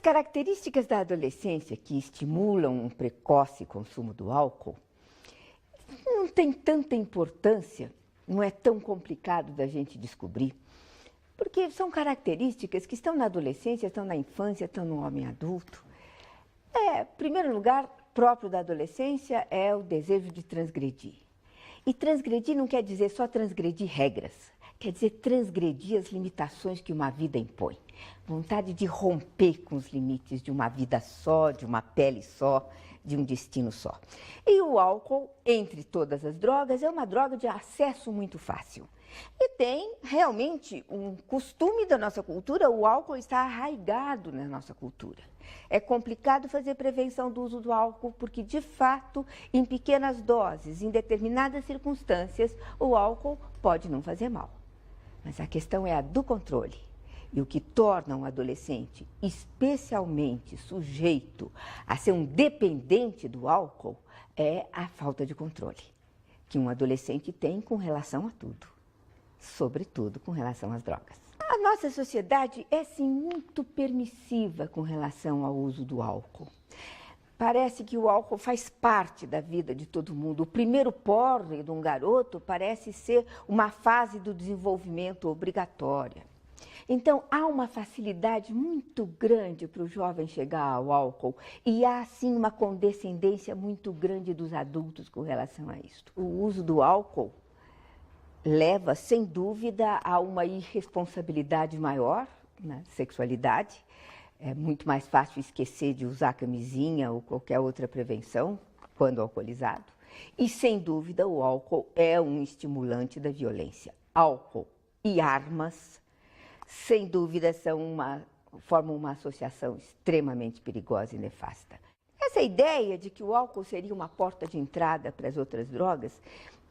características da adolescência que estimulam um precoce consumo do álcool não tem tanta importância, não é tão complicado da gente descobrir, porque são características que estão na adolescência, estão na infância, estão no homem adulto. Em primeiro lugar, próprio da adolescência é o desejo de transgredir. E transgredir não quer dizer só transgredir regras, quer dizer transgredir as limitações que uma vida impõe. Vontade de romper com os limites de uma vida só, de uma pele só, de um destino só. E o álcool, entre todas as drogas, é uma droga de acesso muito fácil. E tem realmente um costume da nossa cultura, o álcool está arraigado na nossa cultura. É complicado fazer prevenção do uso do álcool porque, de fato, em pequenas doses, em determinadas circunstâncias, o álcool pode não fazer mal. Mas a questão é a do controle. E o que torna um adolescente especialmente sujeito a ser um dependente do álcool é a falta de controle que um adolescente tem com relação a tudo, sobretudo com relação às drogas. A nossa sociedade é, sim, muito permissiva com relação ao uso do álcool. Parece que o álcool faz parte da vida de todo mundo. O primeiro porre de um garoto parece ser uma fase do desenvolvimento obrigatória. Então, há uma facilidade muito grande para o jovem chegar ao álcool e há, sim, uma condescendência muito grande dos adultos com relação a isso. O uso do álcool leva, sem dúvida, a uma irresponsabilidade maior na sexualidade. É muito mais fácil esquecer de usar camisinha ou qualquer outra prevenção quando alcoolizado. E, sem dúvida, o álcool é um estimulante da violência. Álcool e armas, sem dúvida, formam uma associação extremamente perigosa e nefasta. Essa ideia de que o álcool seria uma porta de entrada para as outras drogas,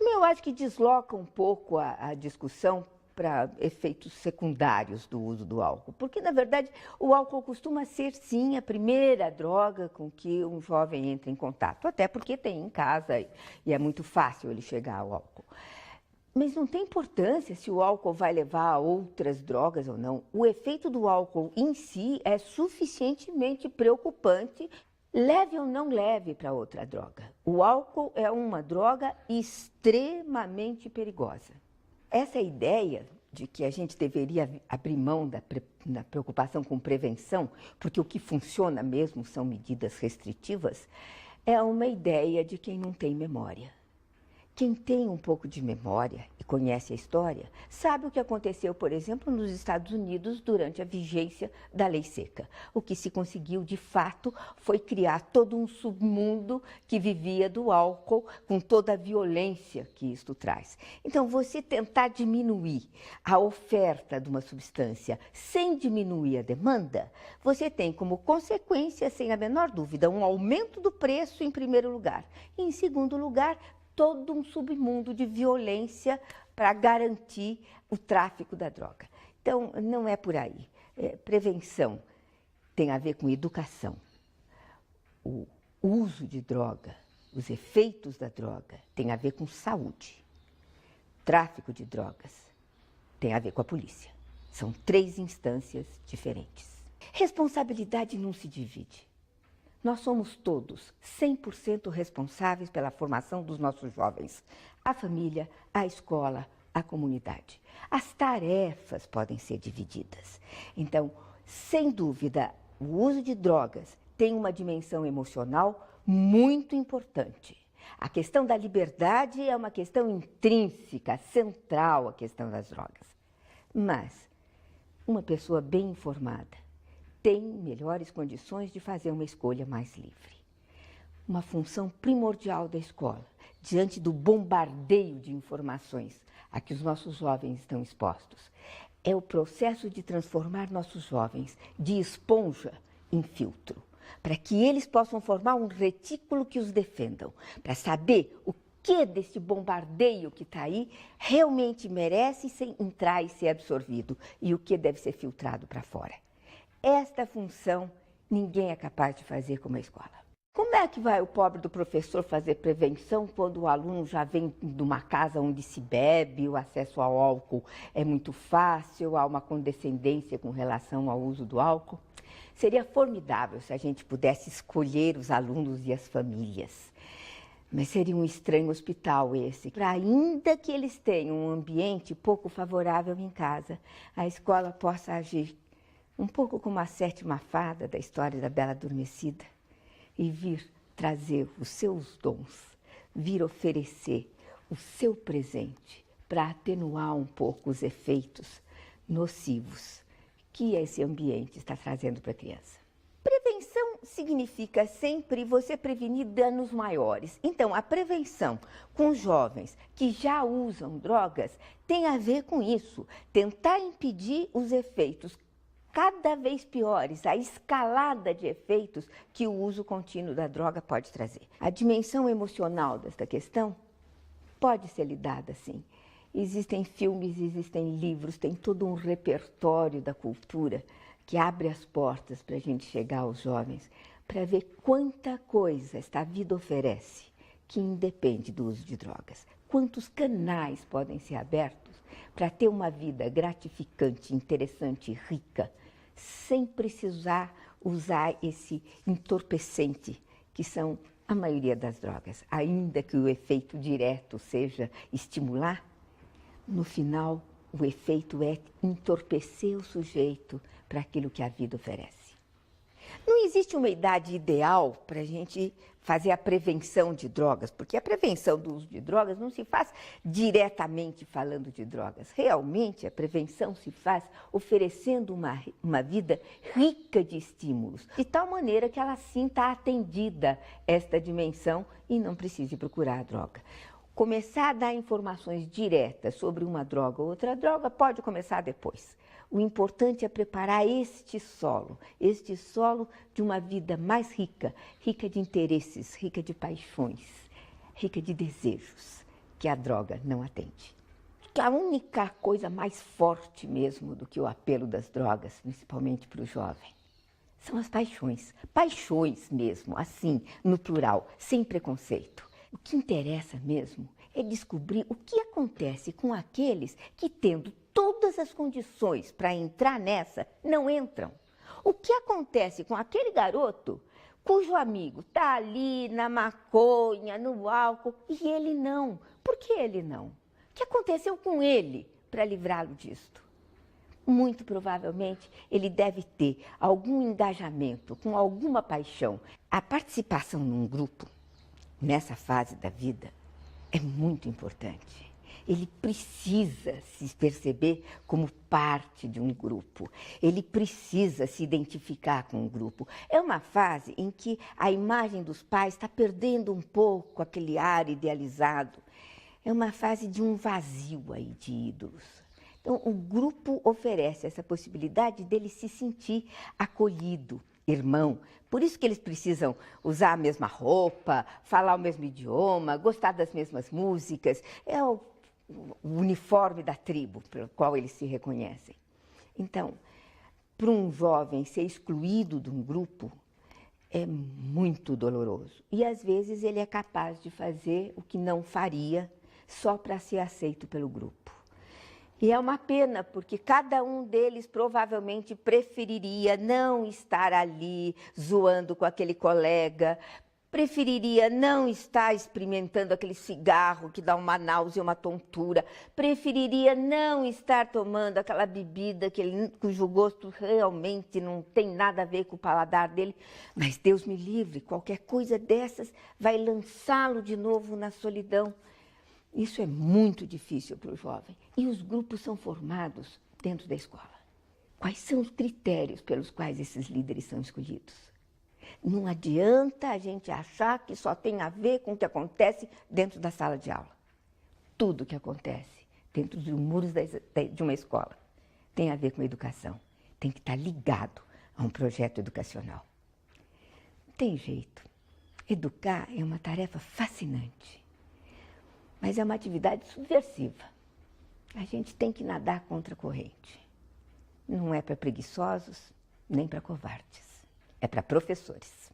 eu acho que desloca um pouco a discussão para efeitos secundários do uso do álcool. Porque, na verdade, o álcool costuma ser, sim, a primeira droga com que um jovem entra em contato. Até porque tem em casa e é muito fácil ele chegar ao álcool. Mas não tem importância se o álcool vai levar a outras drogas ou não. O efeito do álcool em si é suficientemente preocupante, leve ou não leve para outra droga. O álcool é uma droga extremamente perigosa. Essa ideia de que a gente deveria abrir mão da preocupação com prevenção, porque o que funciona mesmo são medidas restritivas, é uma ideia de quem não tem memória. Quem tem um pouco de memória e conhece a história, sabe o que aconteceu, por exemplo, nos Estados Unidos durante a vigência da Lei Seca. O que se conseguiu, de fato, foi criar todo um submundo que vivia do álcool, com toda a violência que isto traz. Então, você tentar diminuir a oferta de uma substância sem diminuir a demanda, você tem como consequência, sem a menor dúvida, um aumento do preço em primeiro lugar. E, em segundo lugar, todo um submundo de violência para garantir o tráfico da droga. Então, não é por aí. Prevenção tem a ver com educação. O uso de droga, os efeitos da droga, tem a ver com saúde. Tráfico de drogas tem a ver com a polícia. São três instâncias diferentes. Responsabilidade não se divide. Nós somos todos 100% responsáveis pela formação dos nossos jovens. A família, a escola, a comunidade. As tarefas podem ser divididas. Então, sem dúvida, o uso de drogas tem uma dimensão emocional muito importante. A questão da liberdade é uma questão intrínseca, central à questão das drogas. Mas uma pessoa bem informada tem melhores condições de fazer uma escolha mais livre. Uma função primordial da escola, diante do bombardeio de informações a que os nossos jovens estão expostos, é o processo de transformar nossos jovens de esponja em filtro, para que eles possam formar um retículo que os defendam, para saber o que desse bombardeio que está aí realmente merece entrar e ser absorvido e o que deve ser filtrado para fora. Esta função ninguém é capaz de fazer como a escola. Como é que vai o pobre do professor fazer prevenção quando o aluno já vem de uma casa onde se bebe, o acesso ao álcool é muito fácil, há uma condescendência com relação ao uso do álcool? Seria formidável se a gente pudesse escolher os alunos e as famílias. Mas seria um estranho hospital esse. Ainda que eles tenham um ambiente pouco favorável em casa, a escola possa agir um pouco como a sétima fada da história da Bela Adormecida e vir trazer os seus dons, vir oferecer o seu presente para atenuar um pouco os efeitos nocivos que esse ambiente está trazendo para a criança. Prevenção significa sempre você prevenir danos maiores. Então, a prevenção com jovens que já usam drogas tem a ver com isso, tentar impedir os efeitos cada vez piores, a escalada de efeitos que o uso contínuo da droga pode trazer. A dimensão emocional desta questão pode ser lidada assim. Existem filmes, existem livros, tem todo um repertório da cultura que abre as portas para a gente chegar aos jovens, para ver quanta coisa esta vida oferece que independe do uso de drogas. Quantos canais podem ser abertos para ter uma vida gratificante, interessante e rica, sem precisar usar esse entorpecente que são a maioria das drogas. Ainda que o efeito direto seja estimular, no final o efeito é entorpecer o sujeito para aquilo que a vida oferece. Não existe uma idade ideal para a gente fazer a prevenção de drogas, porque a prevenção do uso de drogas não se faz diretamente falando de drogas. Realmente, a prevenção se faz oferecendo uma vida rica de estímulos, de tal maneira que ela sinta atendida esta dimensão e não precise procurar a droga. Começar a dar informações diretas sobre uma droga ou outra droga pode começar depois. O importante é preparar este solo de uma vida mais rica, rica de interesses, rica de paixões, rica de desejos, que a droga não atende. A única coisa mais forte mesmo do que o apelo das drogas, principalmente para o jovem, são as paixões. Paixões mesmo, assim, no plural, sem preconceito. O que interessa mesmo é descobrir o que acontece com aqueles que, tendo todas as condições para entrar nessa, não entram. O que acontece com aquele garoto cujo amigo está ali na maconha, no álcool, e ele não? Por que ele não? O que aconteceu com ele para livrá-lo disto? Muito provavelmente ele deve ter algum engajamento, com alguma paixão. A participação num grupo, nessa fase da vida, é muito importante. Ele precisa se perceber como parte de um grupo. Ele precisa se identificar com um grupo. É uma fase em que a imagem dos pais está perdendo um pouco aquele ar idealizado. É uma fase de um vazio aí de ídolos. Então, o grupo oferece essa possibilidade dele se sentir acolhido, irmão. Por isso que eles precisam usar a mesma roupa, falar o mesmo idioma, gostar das mesmas músicas. É o uniforme da tribo pelo qual eles se reconhecem. Então, para um jovem ser excluído de um grupo é muito doloroso. E às vezes ele é capaz de fazer o que não faria só para ser aceito pelo grupo. E é uma pena, porque cada um deles provavelmente preferiria não estar ali zoando com aquele colega, preferiria não estar experimentando aquele cigarro que dá uma náusea, uma tontura, preferiria não estar tomando aquela bebida cujo gosto realmente não tem nada a ver com o paladar dele. Mas Deus me livre, qualquer coisa dessas vai lançá-lo de novo na solidão. Isso é muito difícil para o jovem. E os grupos são formados dentro da escola. Quais são os critérios pelos quais esses líderes são escolhidos? Não adianta a gente achar que só tem a ver com o que acontece dentro da sala de aula. Tudo que acontece dentro dos muros de uma escola tem a ver com a educação. Tem que estar ligado a um projeto educacional. Não tem jeito. Educar é uma tarefa fascinante. Mas é uma atividade subversiva. A gente tem que nadar contra a corrente. Não é para preguiçosos, nem para covardes. É para professores.